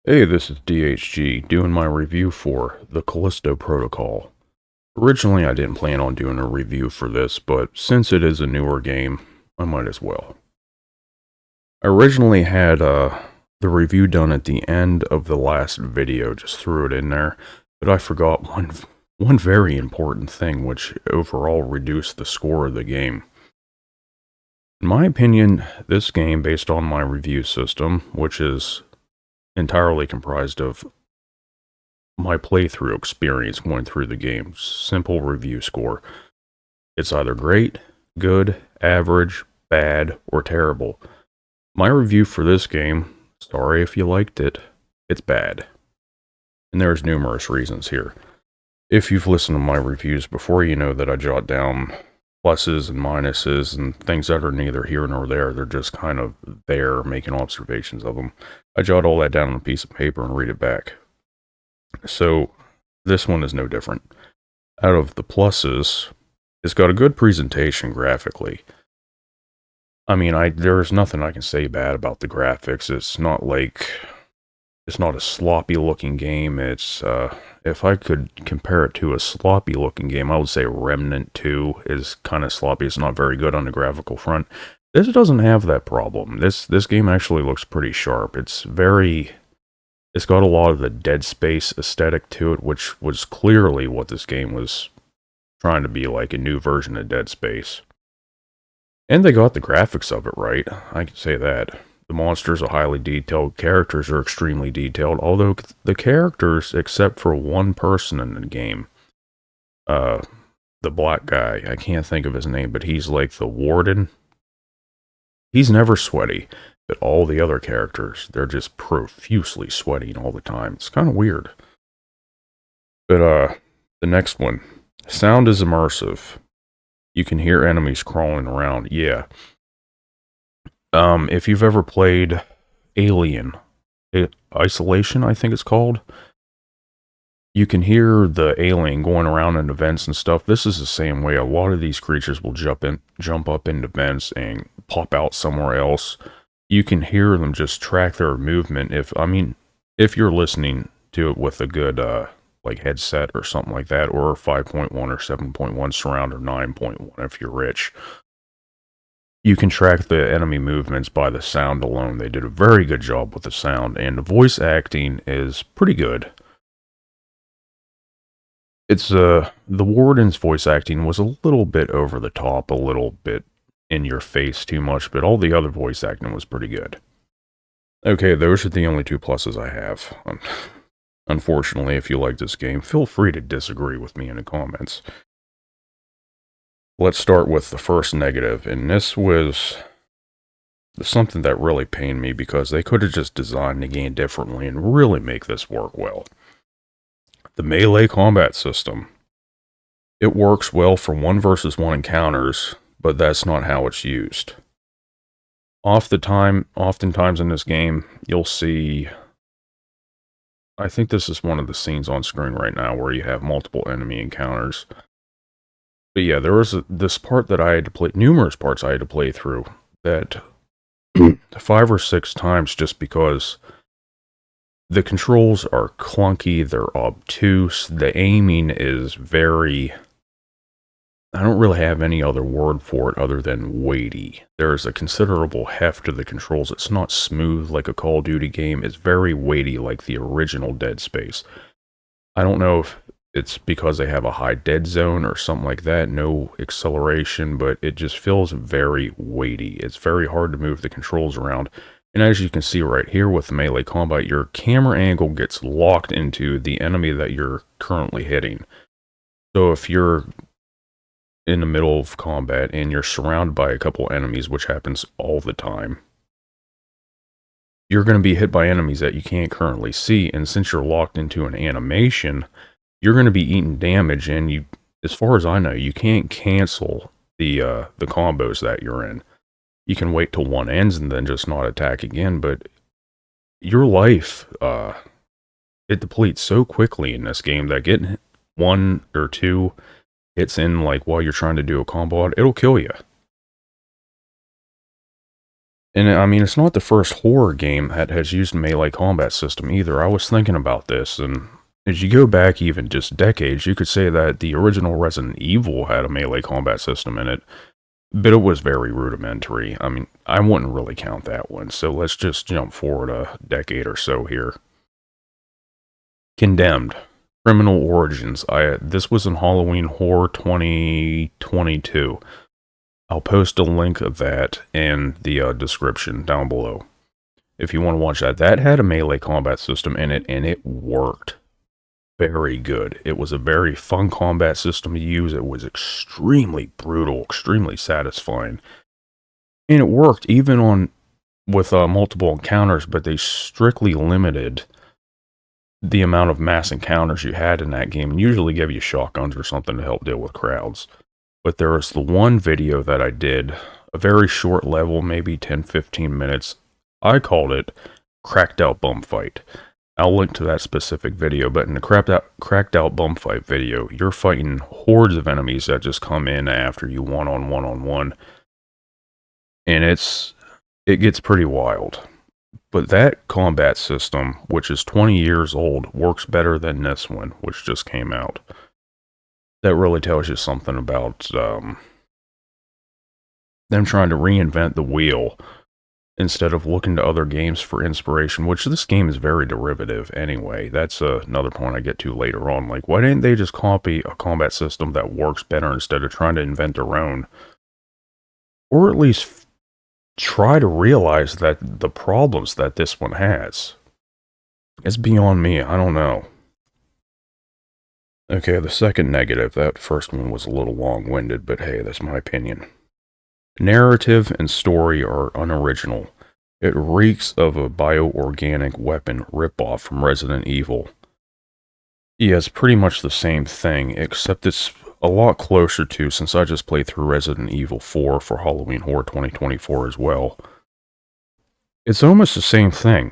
Hey, this is DHG doing my review for the Callisto Protocol. Originally, I didn't plan on doing a review for this, but since it is a newer game, I might as well. I originally had the review done at the end of the last video, just threw it in there, but I forgot one very important thing, which overall reduced the score of the game. In my opinion, this game, based on my review system, which is entirely comprised of my playthrough experience going through the game. Simple review score. It's either great, good, average, bad, or terrible. My review for this game, sorry if you liked it, it's bad. And there's numerous reasons here. If you've listened to my reviews before, you know that I jot down pluses and minuses and things that are neither here nor there. They're just kind of there, making observations of them. I jot all that down on a piece of paper and read it back. So, this one is no different. Out of the pluses, it's got a good presentation graphically. I mean, there's nothing I can say bad about the graphics. It's not a sloppy looking game. It's, if I could compare it to a sloppy looking game, I would say Remnant 2 is kind of sloppy. It's not very good on the graphical front. This doesn't have that problem. This game actually looks pretty sharp. It's got a lot of the Dead Space aesthetic to it, which was clearly what this game was trying to be like, a new version of Dead Space. And they got the graphics of it right, I can say that. The monsters are highly detailed, characters are extremely detailed, although the characters, except for one person in the game, the black guy, I can't think of his name, but he's like the warden. He's never sweaty. But all the other characters, they're just profusely sweating all the time. It's kind of weird. But, the next one. Sound is immersive. You can hear enemies crawling around. Yeah. If you've ever played Alien, Isolation, I think it's called, you can hear the alien going around in the vents and stuff. This is the same way. A lot of these creatures will jump up into vents and pop out somewhere else. You can hear them just track their movement. If you're listening to it with a good like headset or something like that, or 5.1 or 7.1 surround or 9.1 if you're rich, you can track the enemy movements by the sound alone. They did a very good job with the sound, and the voice acting is pretty good. It's the warden's voice acting was a little bit over the top, a little bit in your face too much, but all the other voice acting was pretty good. Okay, those are the only two pluses I have. Unfortunately, if you like this game, feel free to disagree with me in the comments. Let's start with the first negative, and this was something that really pained me because they could have just designed the game differently and really make this work well. The melee combat system. It works well for 1 versus 1 encounters, but that's not how it's used. Oftentimes in this game, you'll see, I think this is one of the scenes on screen right now where you have multiple enemy encounters. But yeah, there was this part that I had to play, numerous parts I had to play through, that 5 or 6 times, just because the controls are clunky, they're obtuse, the aiming is very, I don't really have any other word for it other than weighty. There's a considerable heft to the controls. It's not smooth like a Call of Duty game. It's very weighty like the original Dead Space. I don't know if it's because they have a high dead zone or something like that, no acceleration, but it just feels very weighty. It's very hard to move the controls around. And as you can see right here with the melee combat, your camera angle gets locked into the enemy that you're currently hitting. So if you're in the middle of combat and you're surrounded by a couple enemies, which happens all the time, you're going to be hit by enemies that you can't currently see, and since you're locked into an animation, you're going to be eating damage, and you, as far as I know, you can't cancel the combos that you're in. You can wait till one ends and then just not attack again, but your life, it depletes so quickly in this game that getting 1 or 2 hits in, like, while you're trying to do a combo, it'll kill you. And I mean, it's not the first horror game that has used a melee combat system either. I was thinking about this, and as you go back even just decades, you could say that the original Resident Evil had a melee combat system in it, but it was very rudimentary. I mean, I wouldn't really count that one, so let's just jump forward a decade or so here. Condemned. Criminal Origins. This was in Halloween Horror 2022. I'll post a link of that in the description down below. If you want to watch that. That had a melee combat system in it, and it worked very good. It was a very fun combat system to use. It was extremely brutal, extremely satisfying. And it worked even with multiple encounters, but they strictly limited the amount of mass encounters you had in that game, and usually give you shotguns or something to help deal with crowds. But there was the one video that I did, a very short level, maybe 10-15 minutes. I called it Cracked Out Bum Fight. I'll link to that specific video, but in the Cracked Out Bum Fight video, you're fighting hordes of enemies that just come in after you one-on-one. And it gets pretty wild. But that combat system, which is 20 years old, works better than this one, which just came out. That really tells you something about them trying to reinvent the wheel instead of looking to other games for inspiration, which this game is very derivative anyway. That's another point I get to later on. Like, why didn't they just copy a combat system that works better instead of trying to invent their own? Or at least try to realize that the problems that this one has. It's beyond me, I don't know. Okay, the second negative. That first one was a little long-winded, but hey, that's my opinion. Narrative and story are unoriginal. It reeks of a bioorganic weapon ripoff from Resident Evil. Yeah, it's pretty much the same thing, except it's a lot closer to, since I just played through Resident Evil 4 for Halloween Horror 2024 as well. It's almost the same thing.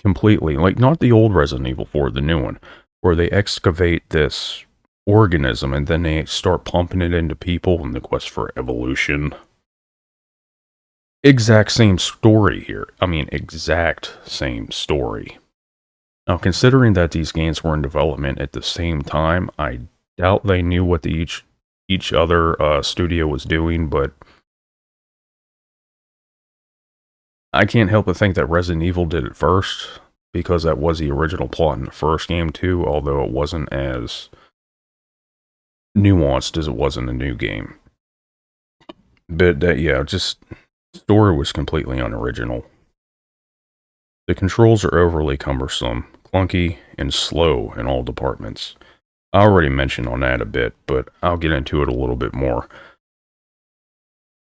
Completely. Like, not the old Resident Evil 4, the new one, where they excavate this organism and then they start pumping it into people in the quest for evolution. Exact same story here. I mean, exact same story. Now, considering that these games were in development at the same time, I doubt they knew what each other studio was doing, but I can't help but think that Resident Evil did it first, because that was the original plot in the first game too, although it wasn't as nuanced as it was in the new game. But yeah, just story was completely unoriginal. The controls are overly cumbersome, clunky, and slow in all departments. I already mentioned on that a bit, but I'll get into it a little bit more.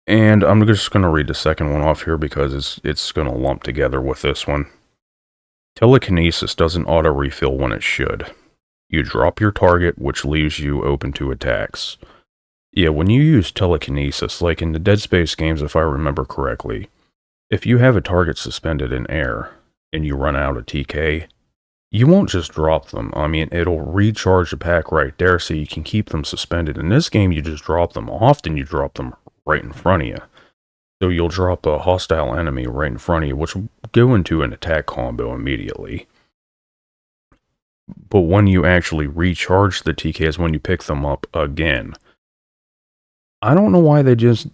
And I'm just going to read the second one off here because it's going to lump together with this one. Telekinesis doesn't auto-refill when it should. You drop your target, which leaves you open to attacks. Yeah, when you use telekinesis, like in the Dead Space games if I remember correctly, if you have a target suspended in air, and you run out of TK, you won't just drop them. I mean, it'll recharge the pack right there so you can keep them suspended. In this game, you just drop them. Often you drop them right in front of you. So you'll drop a hostile enemy right in front of you, which will go into an attack combo immediately. But when you actually recharge the TKs, when you pick them up again, I don't know why they just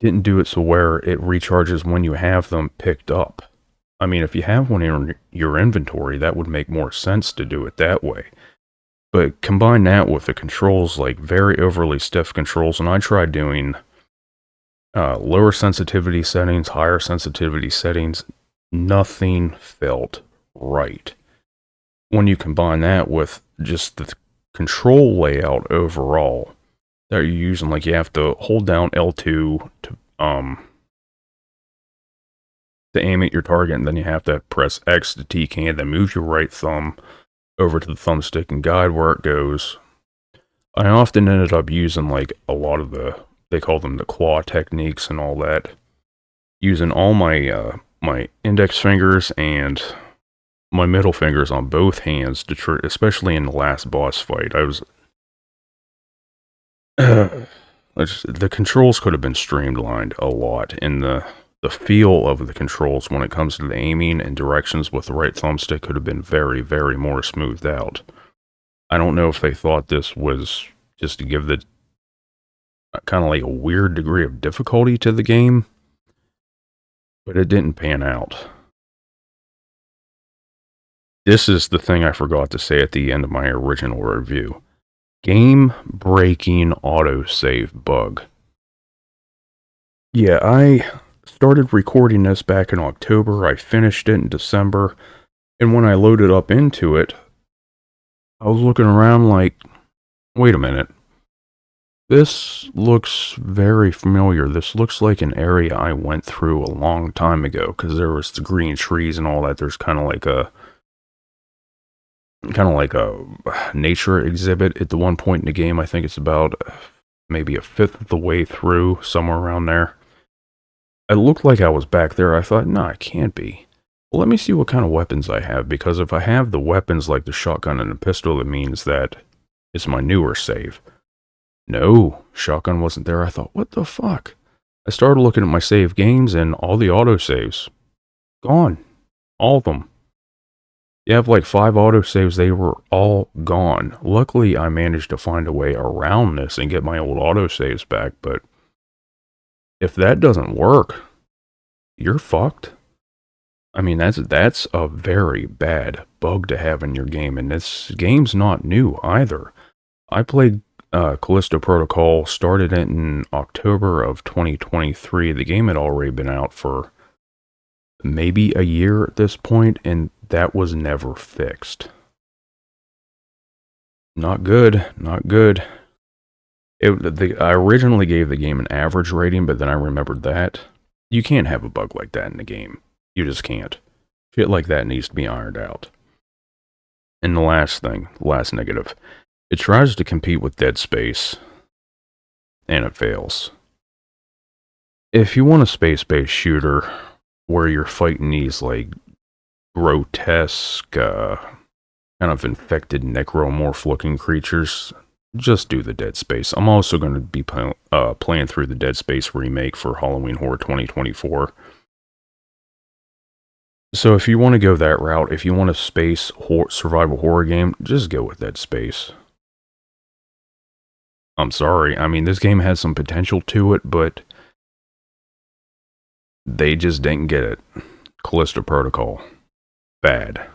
didn't do it so where it recharges when you have them picked up. I mean, if you have one in your inventory, that would make more sense to do it that way. But combine that with the controls, like very overly stiff controls, and I tried doing lower sensitivity settings, higher sensitivity settings, nothing felt right. When you combine that with just the control layout overall that you're using, like you have to hold down L2 to aim at your target, and then you have to press X to TK, and then move your right thumb over to the thumbstick and guide where it goes. I often ended up using like a lot of they call them the claw techniques and all that, using all my my index fingers and my middle fingers on both hands to especially in the last boss fight. I was the controls could have been streamlined a lot in the The feel of the controls when it comes to the aiming and directions with the right thumbstick could have been very, very more smoothed out. I don't know if they thought this was just to give the kind of like a weird degree of difficulty to the game, but it didn't pan out. This is the thing I forgot to say at the end of my original review. Game-breaking autosave bug. Yeah, I started recording this back in October. I finished it in December. And when I loaded up into it, I was looking around like, wait a minute. This looks very familiar. This looks like an area I went through a long time ago, because there was the green trees and all that. There's kind of like a nature exhibit at the one point in the game. I think it's about maybe a fifth of the way through, somewhere around there. It looked like I was back there. I thought, no, it can't be. Well, let me see what kind of weapons I have, because if I have the weapons like the shotgun and the pistol, it means that it's my newer save. No, shotgun wasn't there. I thought, what the fuck? I started looking at my save games and all the autosaves. Gone. All of them. You have like 5 autosaves, they were all gone. Luckily, I managed to find a way around this and get my old autosaves back, but if that doesn't work, you're fucked. I mean, that's a very bad bug to have in your game, and this game's not new either. I played Callisto Protocol, started it in October of 2023. The game had already been out for maybe a year at this point, and that was never fixed. Not good, not good. I originally gave the game an average rating, but then I remembered that. You can't have a bug like that in the game. You just can't. Shit like that needs to be ironed out. And the last thing, the last negative. It tries to compete with Dead Space, and it fails. If you want a space-based shooter where you're fighting these, like, grotesque, kind of infected necromorph-looking creatures, just do the Dead Space. I'm also going to be playing through the Dead Space remake for Halloween Horror 2024. So if you want to go that route, if you want a survival horror game, just go with Dead Space. I'm sorry. I mean, this game has some potential to it, but they just didn't get it. Callisto Protocol. Bad.